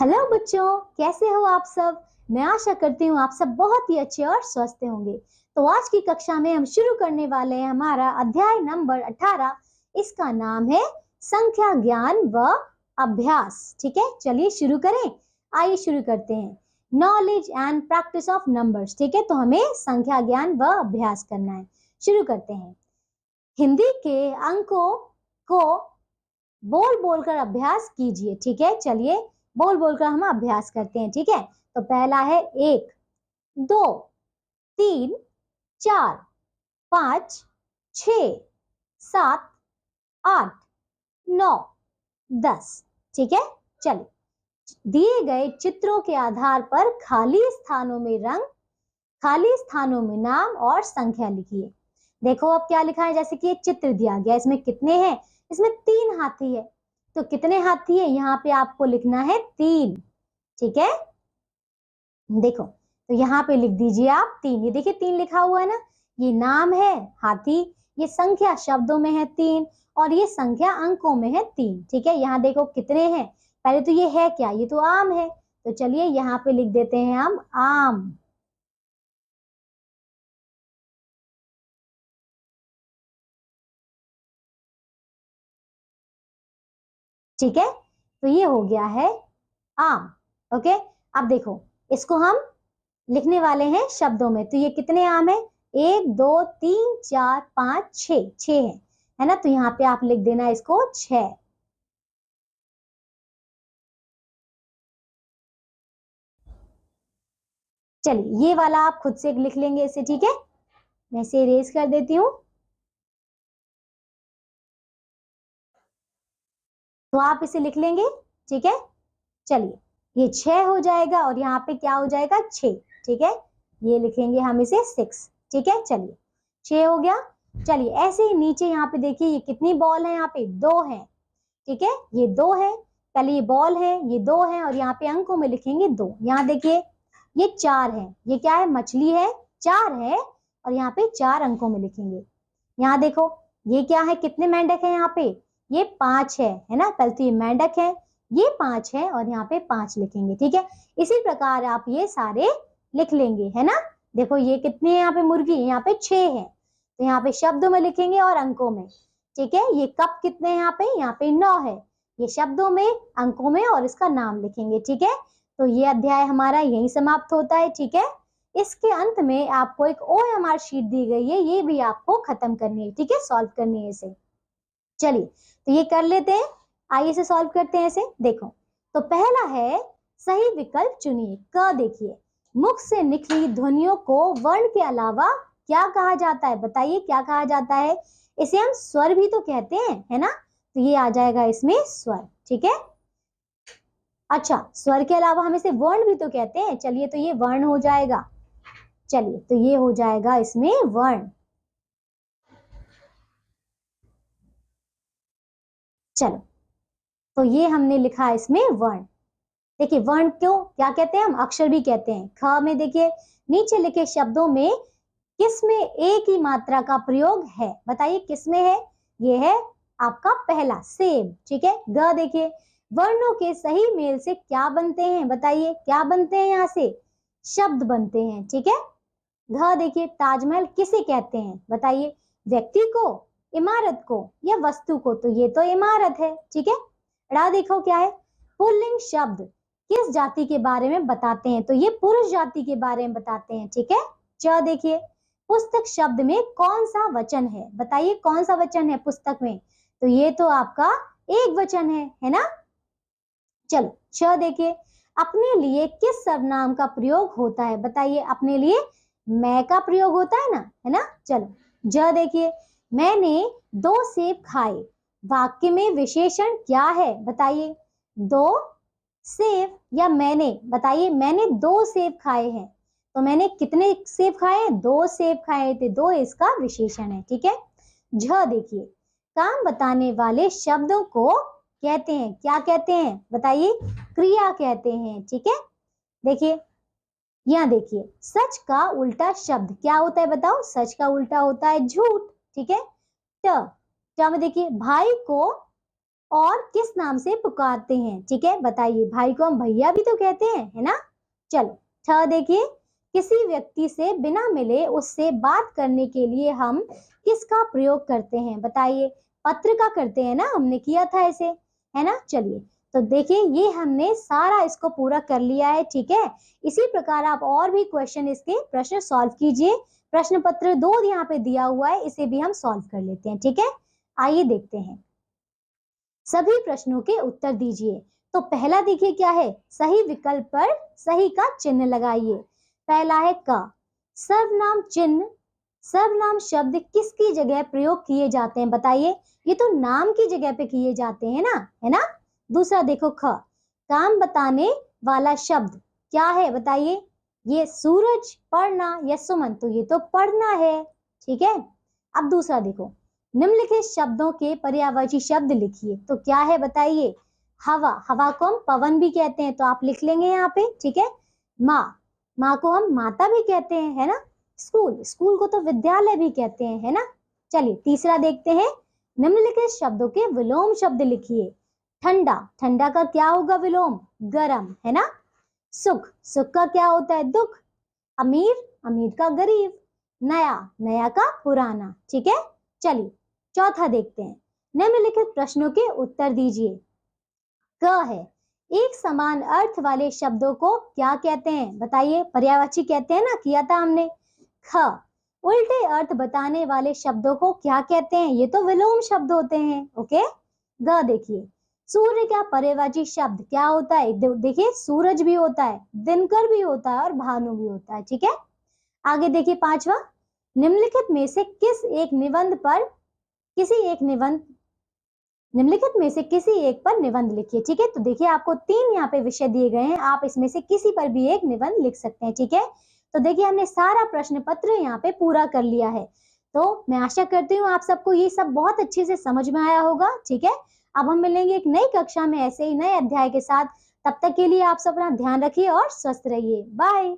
Hello बच्चों, कैसे हो आप सब। मैं आशा करती हूँ आप सब बहुत ही अच्छे और स्वस्थ होंगे। तो आज की कक्षा में हम शुरू करने वाले हैं हमारा अध्याय नंबर 18। इसका नाम है संख्या ज्ञान व अभ्यास। ठीक है, चलिए शुरू करें। आइए शुरू करते हैं। Knowledge and practice of numbers. ठीक है, तो हमें संख्या ज्ञान व अभ्यास करना है। शुरू करते हैं। हिंदी के अंकों को बोल बोलकर अभ्यास कीजिए। ठीक है, चलिए बोल बोलकर हम अभ्यास करते हैं। ठीक है, तो पहला है 1, 2, 3, 4, 5, 6, 7, 8, 9, 10। ठीक है, चलिए दिए गए चित्रों के आधार पर खाली स्थानों में रंग, खाली स्थानों में नाम और संख्या लिखिए। देखो अब क्या लिखा है, जैसे कि एक चित्र दिया गया, इसमें कितने हैं, इसमें 3 हाथी है। तो कितने हाथी है, यहाँ पे आपको लिखना है 3। ठीक है, देखो तो यहाँ पे लिख दीजिए आप 3। ये देखिए 3 लिखा हुआ है ना, ये नाम है हाथी, ये संख्या शब्दों में है 3 और ये संख्या अंकों में है 3। ठीक है, यहाँ देखो कितने हैं। पहले तो ये है क्या, ये तो आम है, तो चलिए यहाँ पे लिख देते हैं हम आम। ठीक है, तो ये हो गया है आम। ओके, अब देखो इसको हम लिखने वाले हैं शब्दों में। तो ये कितने आम है, 1, 2, 3, 4, 5, 6, 6 है ना। तो यहाँ पे आप लिख देना इसको 6। चलिए ये वाला आप खुद से लिख लेंगे इसे। ठीक है, मैं इसे इरेज कर देती हूँ। तो आप इसे लिख लेंगे। ठीक है, चलिए ये 6 हो जाएगा और यहाँ पे क्या हो जाएगा 6। ठीक है, ये लिखेंगे हम इसे 6। ठीक है, चलिए 6 हो गया। चलिए ऐसे ही नीचे यहाँ पे देखिए ये कितनी बॉल है, यहाँ पे 2 है। ठीक है, ये 2 है, पहले ये बॉल है, ये 2 है और यहाँ पे अंकों में लिखेंगे 2। यहाँ देखिए ये 4 है, ये क्या है, मछली है, 4 है और यहाँ पे 4 अंकों में लिखेंगे। यहाँ देखो ये क्या है, कितने मेंढक है, यहाँ पे ये 5 है ना। पहले तो ये मेंढक है, ये 5 है और यहाँ पे 5 लिखेंगे। ठीक है, इसी प्रकार आप ये सारे लिख लेंगे, है ना। देखो ये कितनी है, यहाँ पे मुर्गी, यहाँ पे 6 है, तो यहाँ पे शब्दों में लिखेंगे और अंकों में। ठीक है, ये कप कितने हैं, यहाँ पे 9 है, ये शब्दों में, अंकों में और इसका नाम लिखेंगे। ठीक है, तो ये अध्याय हमारा यहीं समाप्त होता है। ठीक है, इसके अंत में आपको एक OMR शीट दी गई है, ये भी आपको खत्म करनी है। ठीक है, सॉल्व करनी है इसे। चलिए तो ये कर लेते हैं, आइए इसे सॉल्व करते हैं इसे। देखो तो पहला है सही विकल्प चुनिए। क देखिए, मुख से निकली ध्वनियों को वर्ण के अलावा क्या कहा जाता है, बताइए क्या कहा जाता है। इसे हम स्वर भी तो कहते हैं, है ना। तो ये आ जाएगा इसमें स्वर। ठीक है, अच्छा स्वर के अलावा हम इसे वर्ण भी तो कहते हैं। चलिए तो ये वर्ण हो जाएगा। चलिए तो ये हो जाएगा इसमें वर्ण। चलो तो ये हमने लिखा इसमें वर्ण। देखिए वर्ण क्यों क्या कहते हैं, हम अक्षर भी कहते हैं। ख में देखिए नीचे लिखे शब्दों में किस में एक ही मात्रा का प्रयोग है, बताइए किस में है। ये है आपका पहला सेब। ठीक है, ग देखिए वर्णों के सही मेल से क्या बनते हैं, बताइए क्या बनते हैं, यहाँ से शब्द बनते हैं। ठीक है, घ देखिए ताजमहल किसे कहते हैं, बताइए व्यक्ति को, इमारत को या वस्तु को। तो ये तो इमारत है। ठीक है, ड़ा देखो क्या है, पुल्लिंग शब्द किस जाति के बारे में बताते हैं, तो ये पुरुष जाति के बारे में बताते हैं। ठीक है, च देखिए पुस्तक शब्द में कौन सा वचन है, बताइए कौन सा वचन है पुस्तक में। तो ये तो आपका एक वचन है ना। चलो छ देखिए अपने लिए किस सर्वनाम का प्रयोग होता है, बताइए अपने लिए मैं का प्रयोग होता है ना, है ना। चलो ज देखिए मैंने 2 सेब खाए, वाक्य में विशेषण क्या है, बताइए 2 सेब या मैंने, बताइए मैंने 2 सेब खाए हैं। तो मैंने कितने सेब खाए हैं, 2 सेब खाए थे, 2 इसका विशेषण है। ठीक है, झ देखिए काम बताने वाले शब्दों को कहते हैं, क्या कहते हैं, बताइए क्रिया कहते हैं। ठीक है, देखिए यहाँ देखिए सच का उल्टा शब्द क्या होता है, बताओ सच का उल्टा होता है झूठ। ठीक है, ट में देखिए भाई को और किस नाम से पुकारते हैं? ठीक है, बताइए। भाई को हम भैया भी तो कहते हैं, है ना। चलो छ देखिए, किसी व्यक्ति से बिना मिले उससे बात करने के लिए हम किसका प्रयोग करते हैं? बताइए। पत्र का करते हैं ना, हमने किया था ऐसे, है ना। चलिए, तो देखिए ये हमने सारा इसको पूरा कर लिया है। ठीक है, इसी प्रकार आप और भी क्वेश्चन, इसके प्रश्न सॉल्व कीजिए। प्रश्न पत्र 2 यहाँ पे दिया हुआ है, इसे भी हम सॉल्व कर लेते हैं। ठीक है, आइए देखते हैं। सभी प्रश्नों के उत्तर दीजिए। तो पहला देखिए क्या है, सही विकल्प पर सही का चिन्ह लगाइए। पहला है क। सर्वनाम चिन्ह, सर्वनाम शब्द किसकी जगह प्रयोग किए जाते हैं? बताइए। ये तो नाम की जगह पे किए जाते हैं ना, है ना। दूसरा देखो ख। काम बताने वाला शब्द क्या है? बताइए। ये सूरज, पढ़ना या सुमन? तो ये तो पढ़ना है। ठीक है, अब दूसरा देखो, निम्नलिखित शब्दों के पर्यायवाची शब्द लिखिए। तो क्या है बताइए। हवा, हवा को हम पवन भी कहते हैं, तो आप लिख लेंगे यहाँ पे। ठीक है, माँ, माँ को हम माता भी कहते हैं, है ना। स्कूल, स्कूल को तो विद्यालय भी कहते हैं, है ना। चलिए तीसरा देखते हैं, निम्नलिखित शब्दों के विलोम शब्द लिखिए। ठंडा, ठंडा का क्या होगा विलोम? गरम, है ना। सुख, सुख का क्या होता है? दुख। अमीर, अमीर का गरीब। नया, नया का पुराना। ठीक है, चलिए चौथा देखते हैं, निम्नलिखित प्रश्नों के उत्तर दीजिए। क है, एक समान अर्थ वाले शब्दों को क्या कहते हैं? बताइए। पर्यायवाची कहते हैं ना, किया था हमने। ख, उल्टे अर्थ बताने वाले शब्दों को क्या कहते हैं? ये तो विलोम शब्द होते हैं। ओके। ग देखिए, सूर्य का पर्यायवाची शब्द क्या होता है? देखिए, सूरज भी होता है, दिनकर भी होता है और भानु भी होता है। ठीक है, आगे देखिए पांचवा, निम्नलिखित में से किस एक निबंध पर किसी एक निबंध निम्नलिखित में से किसी एक पर निबंध लिखिए। ठीक है, तो देखिए आपको 3 यहाँ पे विषय दिए गए हैं, आप इसमें से किसी पर भी एक निबंध लिख सकते हैं। ठीक है, तो देखिए हमने सारा प्रश्न पत्र यहाँ पे पूरा कर लिया है। तो मैं आशा करती हूँ आप सबको ये सब बहुत अच्छे से समझ में आया होगा। ठीक है, अब हम मिलेंगे एक नई कक्षा में ऐसे ही नए अध्याय के साथ। तब तक के लिए आप सब अपना ध्यान रखिए और स्वस्थ रहिए। बाय।